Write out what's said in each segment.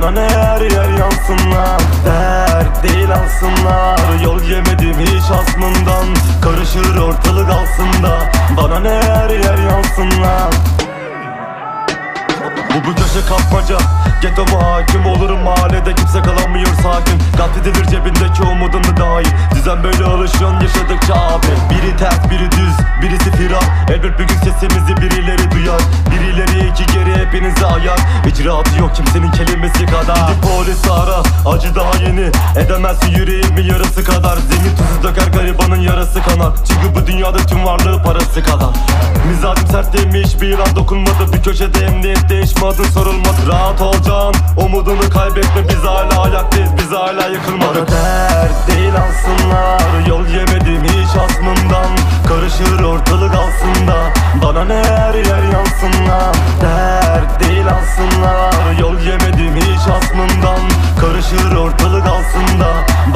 Bana ne her yer yansınlar, dert değil alsınlar. Yol yemedim hiç hasmından, karışır ortalık aslında. Bana ne her yer yansınlar. Bu köşe kapmaca, ghetto mu hakim olurum, mahallede kimse kalamıyor sakin. Katledilir cebindeki umudunu dahi, düzen böyle alışıyorsun yaşadıkça abi. Biri ters biri düz, birisi firar. Elbet bir gün sesimizi birileri duyar, birileri iki geri hepinizi ayar. İcraatı yok kimsenin kelimesi kadar. Gidip polisi ara, acı daha yeni, edemezsin yüreğimin yarısı kadar. Zengin tuzu döker garibanın yarası kanar, çünkü bu dünyada tüm varlığı parası kadar. Mizacım sert değil mi, hiçbir ilan dokunmadı. Bir köşede emniyette hiç mi adın sorulmadı. Rahat olacaksın, umudunu kaybetme, biz hala ayaktayız, biz hala yıkılmadık. Bana dert değil alsınlar, yol yemedim hiç hasmından, karışır ortalık aslında. Bana ne her yer yansınlar, dert değil alsınlar. Yol yemedim hiç hasmından, karışır ortalık aslında.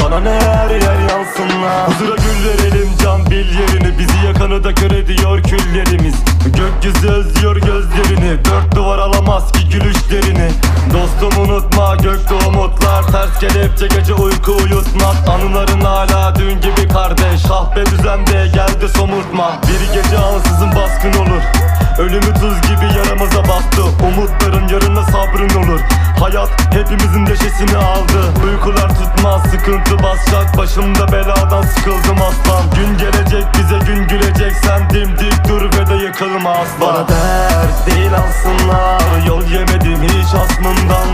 Bana ne her yer yansınlar. Huzura gül verelim can bil yerini, bizi yakanı da kör ediyor küllerimiz. Gökyüzü özlüyor gözlerini, dört duvar alamaz ki gülüşlerini. Dostum unutma gökte umutlar, ters kelepçe gece uyku uyutmaz. Anıların hala dün gibi kardeş, kahpe düzende geldi somurtma. Bir gece ansızın baskın olur, ölümü tuz gibi yaramıza bastı. Umutların yarına sabrın olur, hayat hepimizin neşesini aldı. Uykular tutmaz, sıkıntı basacak, başımda beladan sıkıldım aslan. Gün gelecek bize gün gülecek, sen dimdik dur ve de yıkılma aslan. Bana dert değil alsınlar, yol yemedim hiç hasmından,